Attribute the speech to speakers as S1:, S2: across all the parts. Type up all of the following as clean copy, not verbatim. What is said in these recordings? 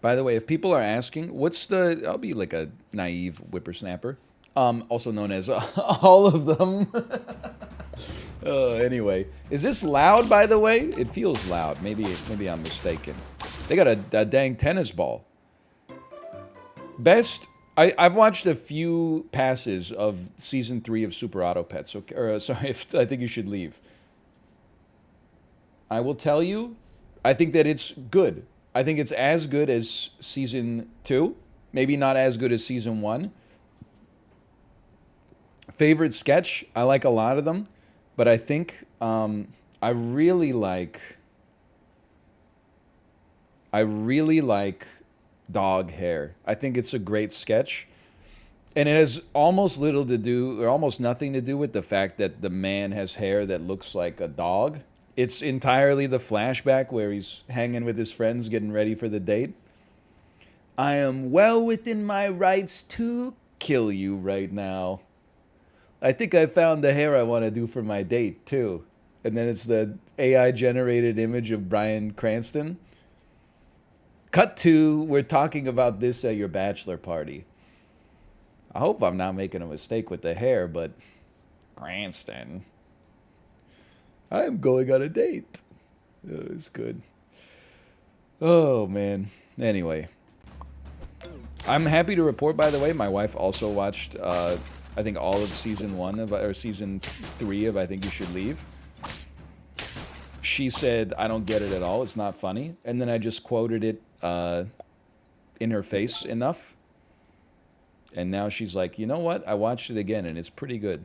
S1: By the way, if people are asking, what's the? I'll be like a naive whippersnapper, also known as all of them. Anyway, is this loud? By the way, it feels loud. Maybe I'm mistaken. They got a dang tennis ball. Best. I've watched a few passes of season 3 of Super Auto Pets. Okay, or sorry, if I think you should leave. I will tell you, I think that it's good. I think it's as good as season 2. Maybe not as good as season 1. Favorite sketch? I like a lot of them, but I think I really like. I really like dog hair. I think it's a great sketch. And it has almost little to do, or almost nothing to do with the fact that the man has hair that looks like a dog. It's entirely the flashback where he's hanging with his friends getting ready for the date. I am well within my rights to kill you right now. I think I found the hair I want to do for my date, too. And then it's the AI generated image of Bryan Cranston. Cut to, we're talking about this at your bachelor party. I hope I'm not making a mistake with the hair, but Cranston, I am going on a date. Oh, it's good. Oh, man. Anyway, I'm happy to report, by the way, my wife also watched, I think, all of season 1 of, or season 3 of I Think You Should Leave. She said, I don't get it at all. It's not funny. And then I just quoted it in her face enough. And now she's like, you know what? I watched it again, and it's pretty good.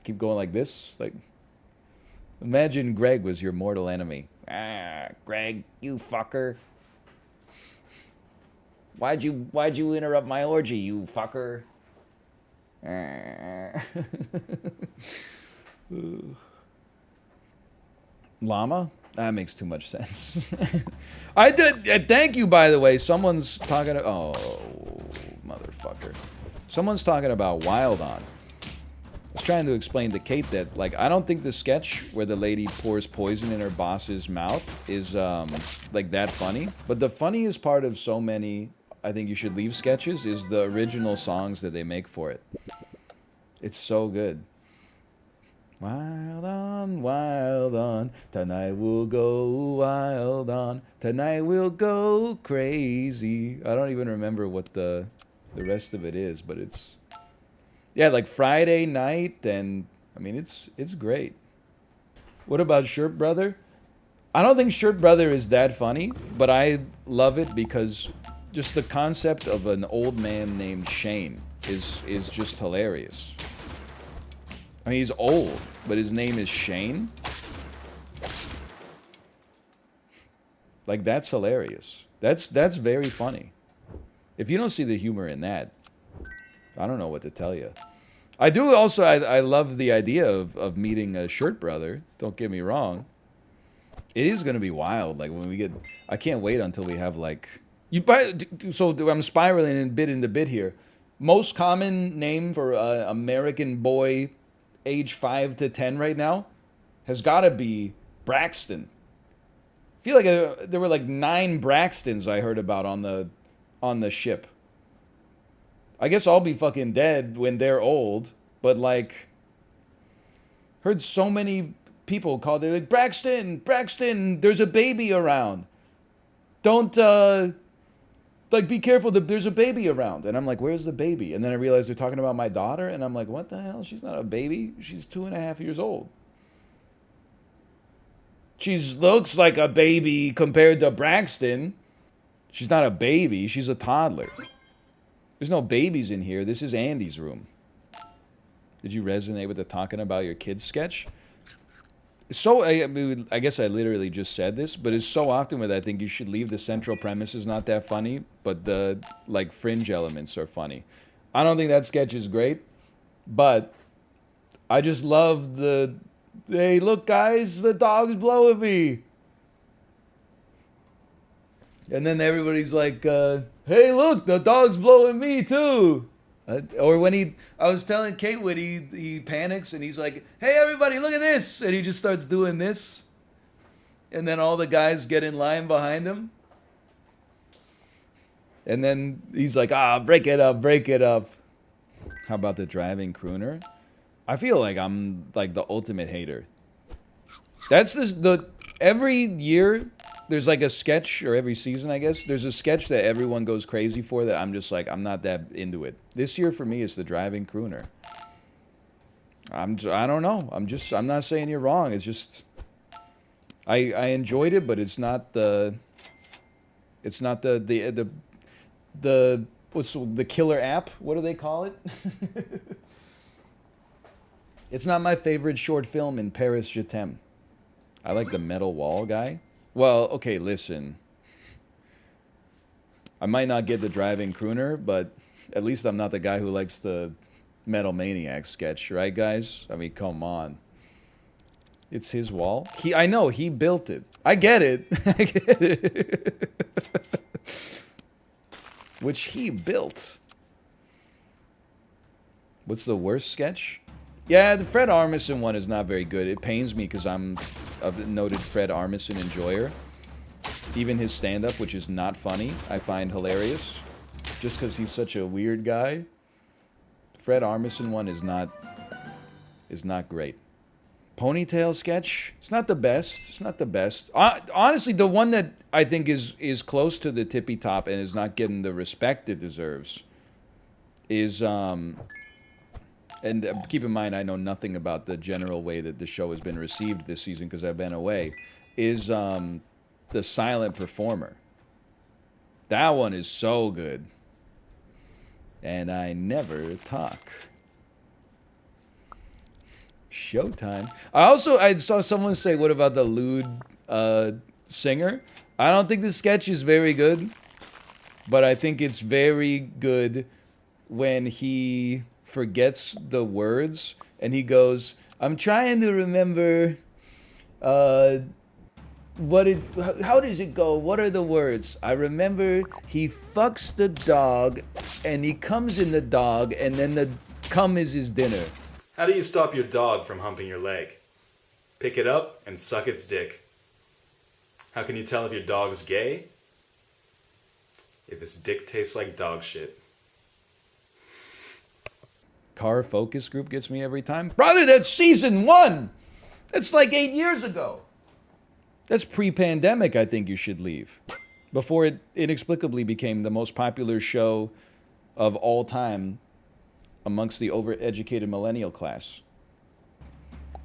S1: Keep going like this. Like, imagine Greg was your mortal enemy. Ah, Greg, you fucker. Why'd you interrupt my orgy, you fucker? Llama? That makes too much sense. I did. Thank you, by the way. Someone's talking. Oh, motherfucker. Someone's talking about Wild On. I was trying to explain to Kate that, like, I don't think the sketch where the lady pours poison in her boss's mouth is, like, that funny. But the funniest part of so many I Think You Should Leave sketches is the original songs that they make for it. It's so good. Wild on, tonight we'll go wild on, tonight we'll go crazy. I don't even remember what the rest of it is, but it's, yeah, like Friday night, and I mean, it's great. What about Shirt Brother? I don't think Shirt Brother is that funny, but I love it because just the concept of an old man named Shane is just hilarious. I mean, he's old, but his name is Shane. Like, that's hilarious. That's very funny. If you don't see the humor in that, I don't know what to tell you. I do also, I love the idea of meeting a Shirt Brother. Don't get me wrong. It is going to be wild. Like, when we get, I can't wait until we have, like, so I'm spiraling in bit into bit here. Most common name for American boy age 5 to 10 right now has got to be Braxton. I feel like there were like 9 Braxtons I heard about on the ship. I guess I'll be fucking dead when they're old, but like, heard so many people call, they're like, Braxton, there's a baby around. Don't, like, be careful, there's a baby around. And I'm like, where's the baby? And then I realized they're talking about my daughter, and I'm like, what the hell? She's not a baby. She's 2.5 years old. She looks like a baby compared to Braxton. She's not a baby. She's a toddler. There's no babies in here. This is Andy's room. Did you resonate with the talking about your kids sketch? So, I mean, I guess I literally just said this, but it's so often with I Think You Should Leave, the central premise is not that funny, but the, like, fringe elements are funny. I don't think that sketch is great, but I just love the, hey, look, guys, the dog's blowing me. And then everybody's like, hey, look, the dog's blowing me, too. Or when I was telling Kate when he panics and he's like, hey, everybody, look at this. And he just starts doing this. And then all the guys get in line behind him. And then he's like, break it up, break it up. How about the driving crooner? I feel like I'm like the ultimate hater. That's every year there's like a sketch, or every season I guess, there's a sketch that everyone goes crazy for that I'm just like, I'm not that into it. This year for me it's the driving crooner. I don't know. I'm not saying you're wrong. It's just I enjoyed it, but it's not the what's the killer app? What do they call it? It's not my favorite short film in Paris Je t'aime. I like the metal wall guy. Well, okay, listen. I might not get the driving crooner, but at least I'm not the guy who likes the Metal Maniac sketch, right, guys? I mean, come on. It's his wall. I know, he built it. I get it. I get it. Which he built. What's the worst sketch? Yeah, the Fred Armisen one is not very good. It pains me because I'm a noted Fred Armisen enjoyer. Even his stand-up, which is not funny, I find hilarious. Just because he's such a weird guy. Fred Armisen one is not great. Ponytail sketch. It's not the best. It's not the best. Honestly, the one that I think is close to the tippy top and is not getting the respect it deserves is and keep in mind, I know nothing about the general way that the show has been received this season because I've been away, is the silent performer. That one is so good. And I never talk. Showtime. I saw someone say, what about the lewd singer? I don't think the sketch is very good, but I think it's very good when he forgets the words and he goes, I'm trying to remember how does it go? What are the words? I remember he fucks the dog and he comes in the dog and then the cum is his dinner.
S2: How do you stop your dog from humping your leg? Pick it up and suck its dick. How can you tell if your dog's gay? If its dick tastes like dog shit.
S1: Car focus group gets me every time. Brother, that's season 1! That's like 8 years ago. That's pre-pandemic, I think you should leave. Before it inexplicably became the most popular show of all time amongst the overeducated millennial class.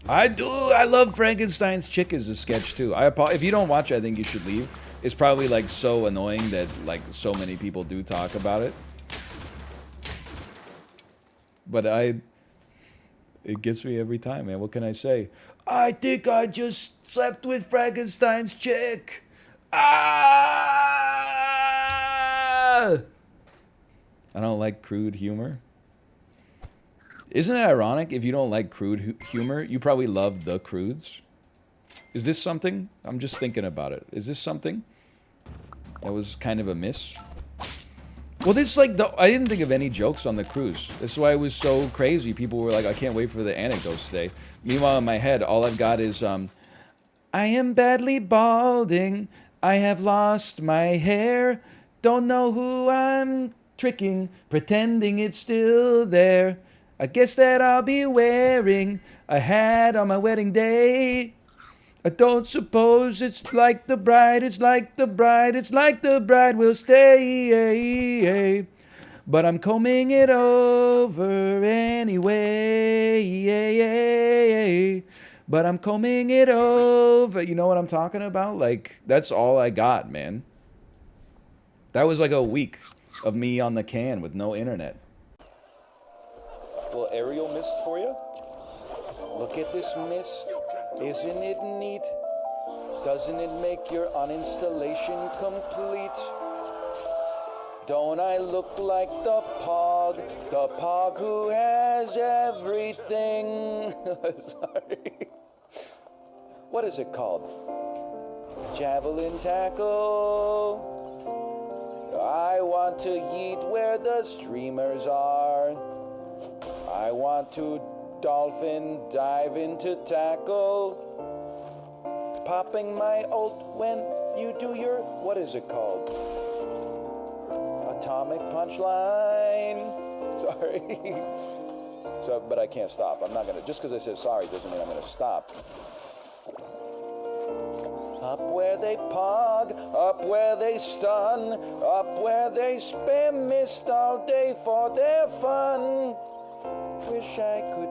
S1: I love Frankenstein's Chick as a sketch too. If you don't watch it, I think you should leave. It's probably like so annoying that like so many people do talk about it. But it gets me every time, man. What can I say? I think I just slept with Frankenstein's chick. Ah! I don't like crude humor. Isn't it ironic if you don't like crude humor, you probably love the Crudes? Is this something? I'm just thinking about it. Is this something that was kind of a miss? Well, this I didn't think of any jokes on the cruise. This is why it was so crazy. People were like, I can't wait for the anecdotes today. Meanwhile, in my head, all I've got is, I am badly balding. I have lost my hair. Don't know who I'm tricking, pretending it's still there. I guess that I'll be wearing a hat on my wedding day. I don't suppose it's like the bride, it's like the bride, it's like the bride will stay. But I'm combing it over anyway. But I'm combing it over. You know what I'm talking about? Like, that's all I got, man. That was like a week of me on the can with no internet. Well, aerial mist for you? Look at this mist. Isn't it neat? Doesn't it make your uninstallation complete? Don't I look like the pog who has everything? Sorry. What is it called? Javelin tackle. I want to yeet where the streamers are. I want to dolphin dive into tackle. Popping my oat when you do your, what is it called? Atomic punchline. Sorry. So, but I can't stop. I'm not gonna, just because I said sorry doesn't mean I'm gonna stop. Up where they pog, up where they stun, up where they spam mist all day for their fun. Wish I could